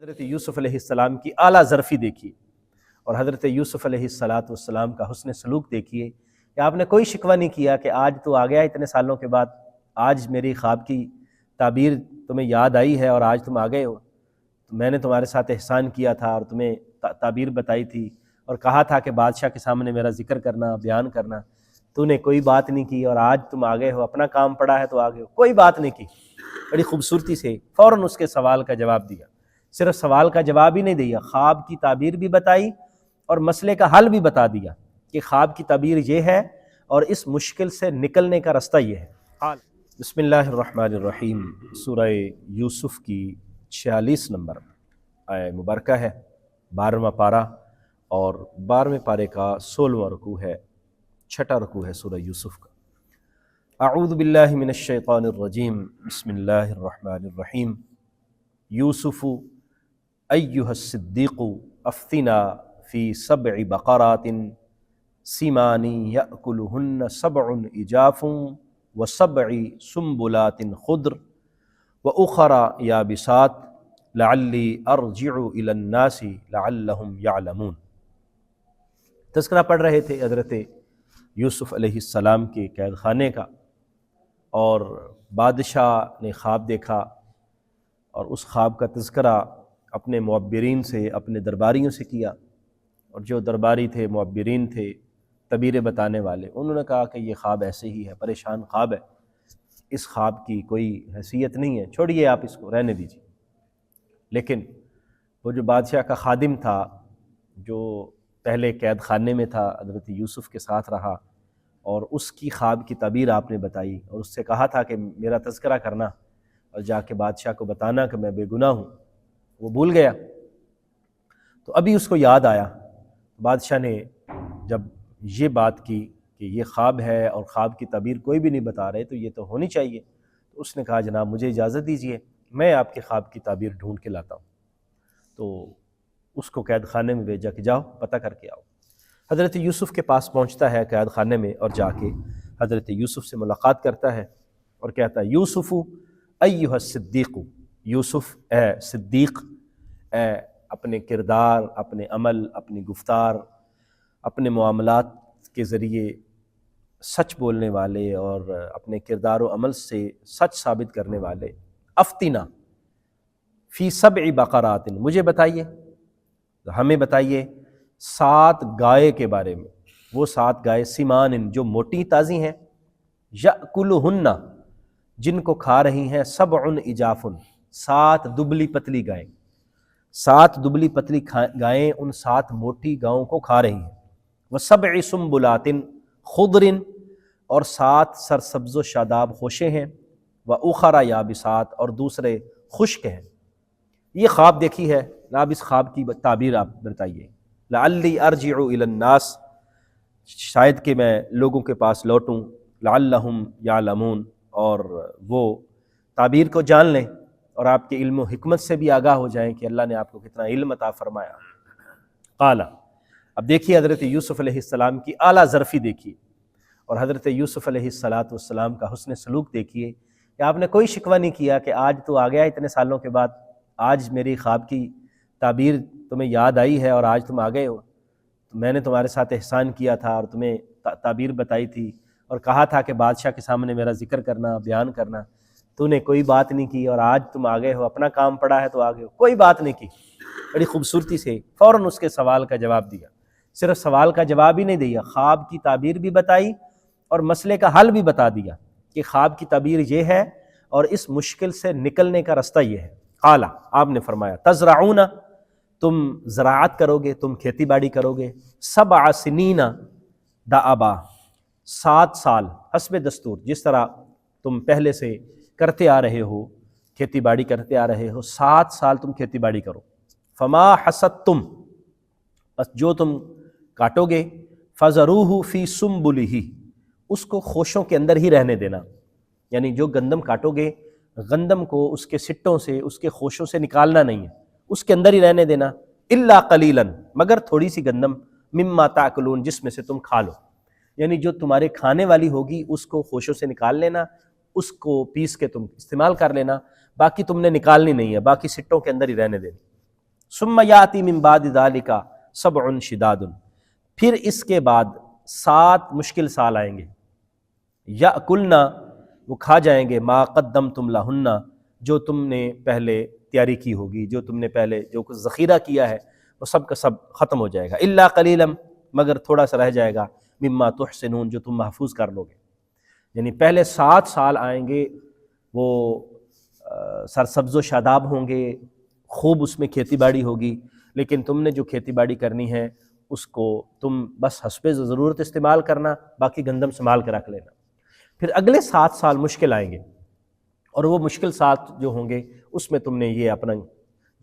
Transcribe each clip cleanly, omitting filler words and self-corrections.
حضرت یوسف علیہ السلام کی اعلیٰ ظرفی دیکھیے اور حضرت یوسف علیہ السلام کا حسن سلوک دیکھیے کہ آپ نے کوئی شکوہ نہیں کیا کہ آج تو آ گیا اتنے سالوں کے بعد، آج میری خواب کی تعبیر تمہیں یاد آئی ہے اور آج تم آ گئے ہو، تو میں نے تمہارے ساتھ احسان کیا تھا اور تمہیں تعبیر بتائی تھی اور کہا تھا کہ بادشاہ کے سامنے میرا ذکر کرنا، بیان کرنا، تو نے کوئی بات نہیں کی اور آج تم آ گئے ہو، اپنا کام پڑا ہے تو آ گئے ہو، کوئی بات نہیں کی۔ بڑی خوبصورتی سے فوراً اس کے سوال کا جواب دیا، صرف سوال کا جواب ہی نہیں دیا، خواب کی تعبیر بھی بتائی اور مسئلے کا حل بھی بتا دیا کہ خواب کی تعبیر یہ ہے اور اس مشکل سے نکلنے کا رستہ یہ ہے۔ بسم اللہ الرحمن الرحیم، سورہ یوسف کی 46 نمبر آیہ مبارکہ ہے، 12واں پارہ اور 12ویں پارے کا 16واں رکوع ہے، 6واں رکوع ہے سورہ یوسف کا۔ اعوذ باللہ من الشیطان الرجیم، بسم اللہ الرحمن الرحیم۔ یوسف ایہا الصدیق افتنا فی 7 بقرات سمان یأکلہن 7 عجاف و7 سنبلات خضر وأخر یابسات لعلی ارجع الی الناس لعلہم یعلمون۔ تذکرہ پڑھ رہے تھے حضرت یوسف علیہ السلام کے قید خانے کا، اور بادشاہ نے خواب دیکھا اور اس خواب کا تذکرہ اپنے معبرین سے، اپنے درباریوں سے کیا، اور جو درباری تھے، معبرین تھے، تعبیریں بتانے والے، انہوں نے کہا کہ یہ خواب ایسے ہی ہے، پریشان خواب ہے، اس خواب کی کوئی حیثیت نہیں ہے، چھوڑیے آپ اس کو، رہنے دیجیے۔ لیکن وہ جو بادشاہ کا خادم تھا، جو پہلے قید خانے میں تھا، حضرت یوسف کے ساتھ رہا، اور اس کی خواب کی تعبیر آپ نے بتائی اور اس سے کہا تھا کہ میرا تذکرہ کرنا اور جا کے بادشاہ کو بتانا کہ میں بے گناہ ہوں، وہ بھول گیا۔ تو ابھی اس کو یاد آیا، بادشاہ نے جب یہ بات کی کہ یہ خواب ہے اور خواب کی تعبیر کوئی بھی نہیں بتا رہے تو یہ تو ہونی چاہیے، تو اس نے کہا جناب مجھے اجازت دیجیے، میں آپ کے خواب کی تعبیر ڈھونڈ کے لاتا ہوں۔ تو اس کو قید خانے میں بھیجا کہ جاؤ پتہ کر کے آؤ۔ حضرت یوسف کے پاس پہنچتا ہے قید خانے میں، اور جا کے حضرت یوسف سے ملاقات کرتا ہے اور کہتا ہے یوسف ایہا الصدیق، یوسف اے صدیق، اے اپنے کردار، اپنے عمل، اپنی گفتار، اپنے معاملات کے ذریعے سچ بولنے والے اور اپنے کردار و عمل سے سچ ثابت کرنے والے، افتنا فی 7 بقرات، مجھے بتائیے، ہمیں بتائیے 7 گائے کے بارے میں، وہ 7 گائے سمان جو موٹی تازی ہیں، یأکلہن جن کو کھا رہی ہیں، 7 عجاف 7 دبلی پتلی گائیں، 7 دبلی پتلی گائیں ان 7 موٹی گاؤں کو کھا رہی ہیں، و7 سنبلات خضر اور 7 سرسبز و شاداب خوشے ہیں، وأخر یابسات اور دوسرے خشک ہیں۔ یہ خواب دیکھی ہے، اب اس خواب کی تعبیر آپ بتائیے۔ لعلی ارجع الی الناس، شاید کہ میں لوگوں کے پاس لوٹوں، لعلہم یعلمون، اور وہ تعبیر کو جان لیں اور آپ کے علم و حکمت سے بھی آگاہ ہو جائیں کہ اللہ نے آپ کو کتنا علم عطا فرمایا۔ قال، اب دیکھیے حضرت یوسف علیہ السلام کی اعلیٰ ظرفی دیکھیے اور حضرت یوسف علیہ السلام کا حسن سلوک دیکھیے کہ آپ نے کوئی شکوہ نہیں کیا کہ آج تو آ گیا اتنے سالوں کے بعد، آج میری خواب کی تعبیر تمہیں یاد آئی ہے اور آج تم آ گئے ہو، تو میں نے تمہارے ساتھ احسان کیا تھا اور تمہیں تعبیر بتائی تھی اور کہا تھا کہ بادشاہ کے سامنے میرا ذکر کرنا، بیان کرنا، تو نے کوئی بات نہیں کی اور آج تم آ گئے ہو، اپنا کام پڑا ہے تو آ گئے ہو، کوئی بات نہیں کی۔ بڑی خوبصورتی سے فوراً اس کے سوال کا جواب دیا، صرف سوال کا جواب ہی نہیں دیا، خواب کی تعبیر بھی بتائی اور مسئلے کا حل بھی بتا دیا کہ خواب کی تعبیر یہ ہے اور اس مشکل سے نکلنے کا رستہ یہ ہے۔ قال، آپ نے فرمایا تزرعون، تم زراعت کرو گے، تم کھیتی باڑی کرو گے، 7 سنین دأبا، 7 سال حسب دستور، جس طرح تم پہلے سے کرتے آ رہے ہو، کھیتی باڑی کرتے آ رہے ہو، 7 سال تم کھیتی باڑی کرو۔ فما حصدتم، بس جو تم کاٹو گے، فذروہ فی سنبلہ، اس کو خوشوں کے اندر ہی رہنے دینا، یعنی جو گندم کاٹو گے، گندم کو اس کے سٹوں سے، اس کے خوشوں سے نکالنا نہیں ہے، اس کے اندر ہی رہنے دینا، الا قلیلا، مگر تھوڑی سی گندم، مما تاکلون، جس میں سے تم کھا لو، یعنی جو تمہارے کھانے والی ہوگی اس کو خوشوں سے نکال لینا، اس کو پیس کے تم استعمال کر لینا، باقی تم نے نکالنی نہیں ہے، باقی سٹوں کے اندر ہی رہنے دینی۔ ثم یاتی من بعد ذلک سبع شداد، پھر اس کے بعد 7 مشکل سال آئیں گے، یاکلنا، وہ کھا جائیں گے، ما قدمتم لہن، جو تم نے پہلے تیاری کی ہوگی، جو تم نے پہلے جو کچھ ذخیرہ کیا ہے وہ سب کا سب ختم ہو جائے گا، الا قلیلا، مگر تھوڑا سا رہ جائے گا، مما تحسنون، جو تم محفوظ کر لو گے۔ یعنی پہلے 7 سال آئیں گے، وہ سرسبز و شاداب ہوں گے، خوب اس میں کھیتی باڑی ہوگی، لیکن تم نے جو کھیتی باڑی کرنی ہے اس کو تم بس حسب ضرورت استعمال کرنا، باقی گندم سنبھال کے رکھ لینا۔ پھر اگلے 7 سال مشکل آئیں گے، اور وہ مشکل 7 جو ہوں گے اس میں تم نے یہ اپنا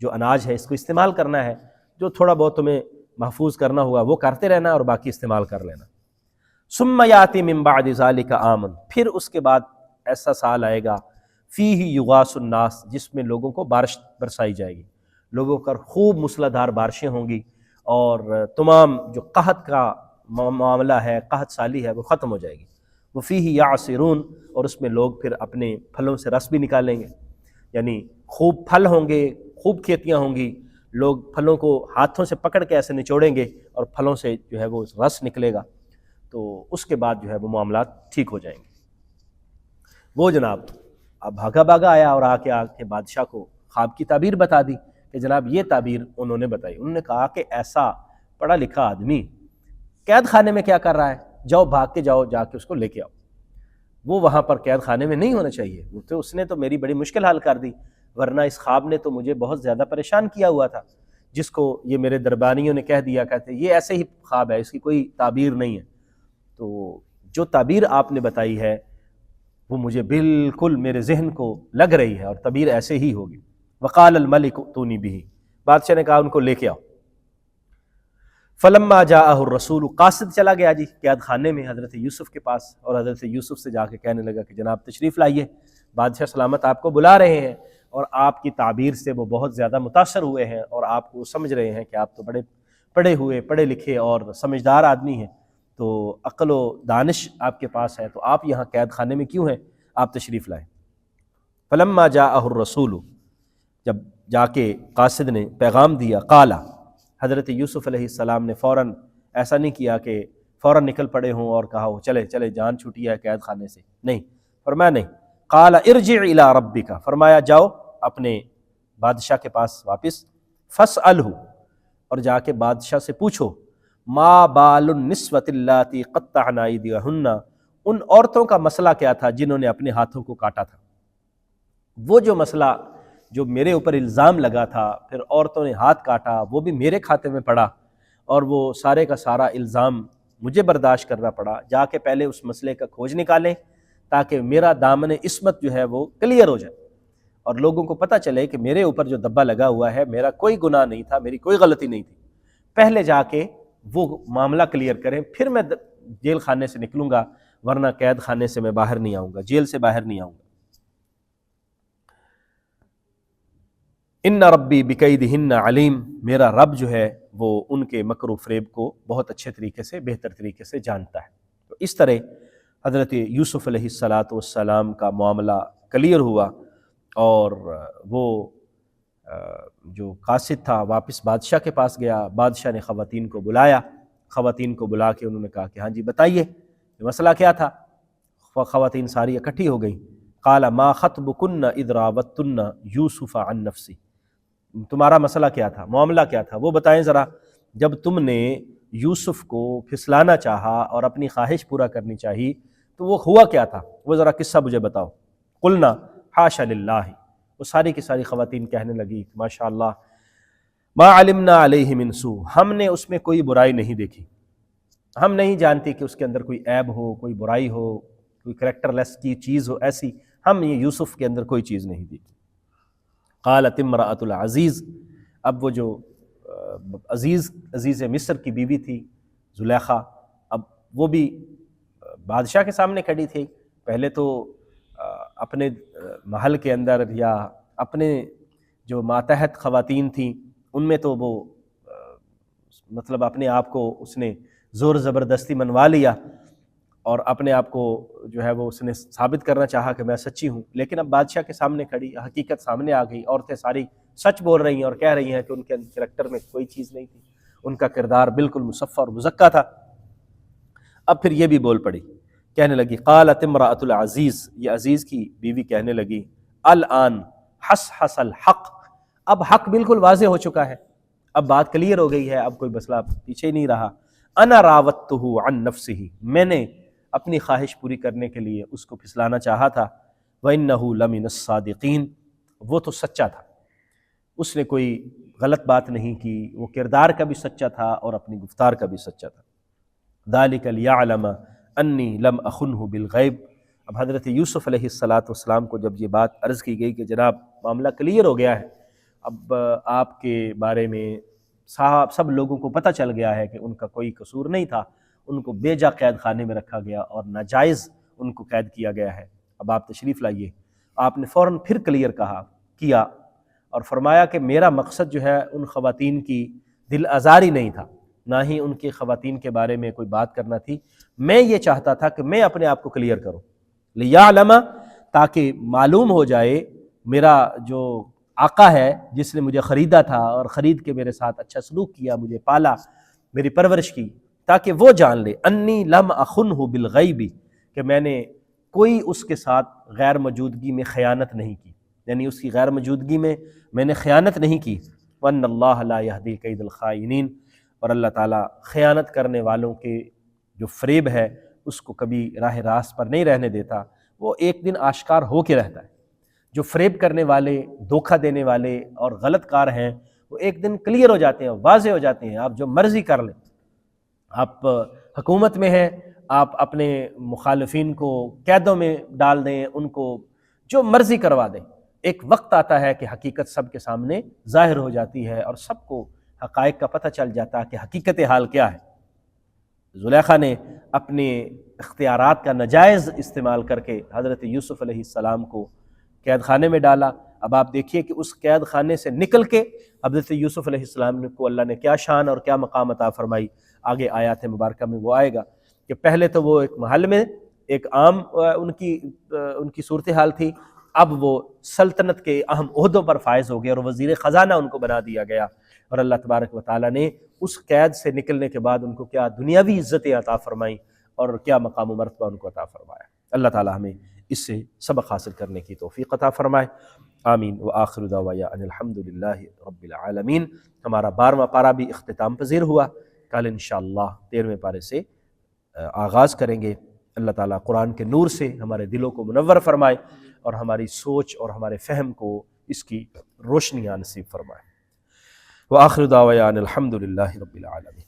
جو اناج ہے اس کو استعمال کرنا ہے، جو تھوڑا بہت تمہیں محفوظ کرنا ہوا وہ کرتے رہنا اور باقی استعمال کر لینا۔ ثم یاتی من بعد ذلک عام، پھر اس کے بعد ایسا سال آئے گا، فیہ یغاث الناس، جس میں لوگوں کو بارش برسائی جائے گی، لوگوں پر خوب موسلادھار بارشیں ہوں گی، اور تمام جو قحط کا معاملہ ہے، قحط سالی ہے، وہ ختم ہو جائے گی۔ وفیہ یعصرون، اور اس میں لوگ پھر اپنے پھلوں سے رس بھی نکالیں گے، یعنی خوب پھل ہوں گے، خوب کھیتیاں ہوں گی، لوگ پھلوں کو ہاتھوں سے پکڑ کے ایسے نچوڑیں گے اور پھلوں سے جو ہے وہ رس نکلے گا، تو اس کے بعد جو ہے وہ معاملات ٹھیک ہو جائیں گے۔ وہ جناب اب بھاگا بھاگا آیا اور آ کے بادشاہ کو خواب کی تعبیر بتا دی کہ جناب یہ تعبیر انہوں نے بتائی۔ انہوں نے کہا کہ ایسا پڑھا لکھا آدمی قید خانے میں کیا کر رہا ہے، جاؤ بھاگ کے جاؤ، جا کے اس کو لے کے آؤ۔ وہ وہاں پر قید خانے میں نہیں ہونا چاہیے، وہ تو اس نے تو میری بڑی مشکل حل کر دی، ورنہ اس خواب نے تو مجھے بہت زیادہ پریشان کیا ہوا تھا، جس کو یہ میرے دربانیوں نے کہہ دیا، کہتے یہ ایسے ہی خواب ہے، اس کی کوئی تعبیر نہیں ہے۔ تو جو تعبیر آپ نے بتائی ہے وہ مجھے بالکل میرے ذہن کو لگ رہی ہے، اور تعبیر ایسے ہی ہوگی۔ وقال الملک ائتونی بہ، بادشاہ نے کہا ان کو لے کے آؤ۔ فلما جاءہ الرسول، قاصد چلا گیا جی قید خانے میں حضرت یوسف کے پاس، اور حضرت یوسف سے جا کے کہنے لگا کہ جناب تشریف لائیے، بادشاہ سلامت آپ کو بلا رہے ہیں، اور آپ کی تعبیر سے وہ بہت زیادہ متاثر ہوئے ہیں، اور آپ کو سمجھ رہے ہیں کہ آپ تو بڑے پڑھے ہوئے، پڑھے لکھے اور سمجھدار آدمی ہیں، تو عقل و دانش آپ کے پاس ہے، تو آپ یہاں قید خانے میں کیوں ہیں، آپ تشریف لائیں۔ فلما جاءہ الرسول، جب جا کے قاصد نے پیغام دیا، قال، حضرت یوسف علیہ السلام نے فوراً ایسا نہیں کیا کہ فوراً نکل پڑے ہوں اور کہا ہو چلے چلے جان چھوٹی ہے قید خانے سے، نہیں، فرمایا نہیں، قال ارجع الی ربک، فرمایا جاؤ اپنے بادشاہ کے پاس واپس، فاسألہ، اور جا کے بادشاہ سے پوچھو، ما بال النسوۃ اللاتی قطعن ایدیہن، ان عورتوں کا مسئلہ کیا تھا جنہوں نے اپنے ہاتھوں کو کاٹا تھا۔ وہ جو مسئلہ جو میرے اوپر الزام لگا تھا، پھر عورتوں نے ہاتھ کاٹا، وہ بھی میرے کھاتے میں پڑا، اور وہ سارے کا سارا الزام مجھے برداشت کرنا پڑا۔ جا کے پہلے اس مسئلے کا کھوج نکالیں تاکہ میرا دامن عصمت جو ہے وہ کلیئر ہو جائے، اور لوگوں کو پتہ چلے کہ میرے اوپر جو دبا لگا ہوا ہے میرا کوئی گناہ نہیں تھا، میری کوئی غلطی نہیں تھی۔ پہلے جا کے وہ معاملہ کلیئر کریں، پھر میں جیل خانے سے نکلوں گا، ورنہ قید خانے سے میں باہر نہیں آؤں گا، جیل سے باہر نہیں آؤں گا۔ ان ربی بکیدہن علیم، میرا رب جو ہے وہ ان کے مکر و فریب کو بہت اچھے طریقے سے، بہتر طریقے سے جانتا ہے۔ تو اس طرح حضرت یوسف علیہ السلام کا معاملہ کلیئر ہوا، اور وہ جو قاصد تھا واپس بادشاہ کے پاس گیا، بادشاہ نے خواتین کو بلایا، خواتین کو بلا کے انہوں نے کہا کہ ہاں جی بتائیے یہ مسئلہ کیا تھا۔ خواتین ساری اکٹھی ہو گئیں۔ قال ما خطبکن اذ راوتن یوسف عن نفسی، تمہارا مسئلہ کیا تھا، معاملہ کیا تھا، وہ بتائیں ذرا، جب تم نے یوسف کو پھسلانا چاہا اور اپنی خواہش پورا کرنی چاہی تو وہ ہوا کیا تھا، وہ ذرا قصہ مجھے بتاؤ۔ قلنا حاشا للہ، وہ ساری کی ساری خواتین کہنے لگی ماشاءاللہ، ما علمنا علیہ من سوء، ہم نے اس میں کوئی برائی نہیں دیکھی، ہم نہیں جانتی کہ اس کے اندر کوئی عیب ہو، کوئی برائی ہو، کوئی کریکٹر لیس کی چیز ہو، ایسی ہم یہ یوسف کے اندر کوئی چیز نہیں دیکھی۔ قالت امرأۃ العزیز، اب وہ جو عزیز مصر کی بیوی تھی زلیخا، اب وہ بھی بادشاہ کے سامنے کھڑی تھی۔ پہلے تو اپنے محل کے اندر یا اپنے جو ماتحت خواتین تھیں ان میں تو وہ مطلب اپنے آپ کو اس نے زور زبردستی منوا لیا، اور اپنے آپ کو جو ہے وہ اس نے ثابت کرنا چاہا کہ میں سچی ہوں، لیکن اب بادشاہ کے سامنے کھڑی، حقیقت سامنے آ گئی، عورتیں ساری سچ بول رہی ہیں اور کہہ رہی ہیں کہ ان کے کریکٹر میں کوئی چیز نہیں تھی، ان کا کردار بالکل مصفى اور مزکى تھا۔ اب پھر یہ بھی بول پڑی، کہنے لگی قالت امرأۃ العزیز، یہ عزیز کی بیوی کہنے لگی الآن حصحص الحق، اب حق بالکل واضح ہو چکا ہے، اب بات کلیئر ہو گئی ہے، اب کوئی مسئلہ پیچھے ہی نہیں رہا۔ انا راودتہ عن نفسہ، میں نے اپنی خواہش پوری کرنے کے لیے اس کو پھسلانا چاہا تھا، وَإِنَّهُ لَمِنَ الصَّادِقِينَ، وہ تو سچا تھا، اس نے کوئی غلط بات نہیں کی، وہ کردار کا بھی سچا تھا اور اپنی گفتار کا بھی سچا تھا۔ ذَلِكَ لِيَعْلَمَ أَنِّي لَمْ أَخُنْهُ بِالْغَيْبِ، اب حضرت یوسف علیہ السلام کو جب یہ بات عرض کی گئی کہ جناب معاملہ کلیئر ہو گیا ہے، اب آپ کے بارے میں سب لوگوں کو پتہ چل گیا ہے کہ ان کا کوئی قصور نہیں تھا، ان کو بے جا قید خانے میں رکھا گیا اور ناجائز ان کو قید کیا گیا ہے، اب آپ تشریف لائیے۔ آپ نے فوراً پھر کلیئر کیا اور فرمایا کہ میرا مقصد جو ہے ان خواتین کی دل آزاری نہیں تھا، نہ ہی ان کی خواتین کے بارے میں کوئی بات کرنا تھی، میں یہ چاہتا تھا کہ میں اپنے آپ کو کلیئر کروں، لیعلم، تاکہ معلوم ہو جائے میرا جو آقا ہے جس نے مجھے خریدا تھا اور خرید کے میرے ساتھ اچھا سلوک کیا، مجھے پالا، میری پرورش کی، تاکہ وہ جان لے انی لم اخنہ بالغیب، کہ میں نے کوئی اس کے ساتھ غیر موجودگی میں خیانت نہیں کی، یعنی اس کی غیر موجودگی میں نے خیانت نہیں کی، وان اللہ لا یہدی کید الخائنین، اور اللہ تعالیٰ خیانت کرنے والوں کے جو فریب ہے اس کو کبھی راہ راست پر نہیں رہنے دیتا، وہ ایک دن آشکار ہو کے رہتا ہے۔ جو فریب کرنے والے، دھوکہ دینے والے اور غلط کار ہیں وہ ایک دن کلیئر ہو جاتے ہیں، واضح ہو جاتے ہیں، آپ جو مرضی کر لیں، آپ حکومت میں ہیں، آپ اپنے مخالفین کو قیدوں میں ڈال دیں، ان کو جو مرضی کروا دیں، ایک وقت آتا ہے کہ حقیقت سب کے سامنے ظاہر ہو جاتی ہے اور سب کو حقائق کا پتہ چل جاتا ہے کہ حقیقت حال کیا ہے۔ زلیخا نے اپنے اختیارات کا ناجائز استعمال کر کے حضرت یوسف علیہ السلام کو قید خانے میں ڈالا۔ اب آپ دیکھیے کہ اس قید خانے سے نکل کے حضرت یوسف علیہ السلام کو اللہ نے کیا شان اور کیا مقام عطا فرمائی، آگے آیات مبارکہ میں وہ آئے گا کہ پہلے تو وہ ایک محل میں ایک عام ان کی صورتحال تھی، اب وہ سلطنت کے اہم عہدوں پر فائز ہو گئے اور وزیر خزانہ ان کو بنا دیا گیا، اور اللہ تبارک و تعالیٰ نے اس قید سے نکلنے کے بعد ان کو کیا دنیاوی عزتیں عطا فرمائیں اور کیا مقام و مرتبہ ان کو عطا فرمایا۔ اللہ تعالیٰ ہمیں اس سے سبق حاصل کرنے کی توفیق عطا فرمائے، آمین۔ وآخر دعوانا ان الحمدللہ رب العالمین۔ ہمارا 12واں پارہ بھی اختتام پذیر ہوا، کل انشاءاللہ 13ویں پارے سے آغاز کریں گے۔ اللہ تعالیٰ قرآن کے نور سے ہمارے دلوں کو منور فرمائے اور ہماری سوچ اور ہمارے فہم کو اس کی روشنیاں نصیب فرمائے۔ وآخر دعوانا ان الحمدللہ رب العالمین۔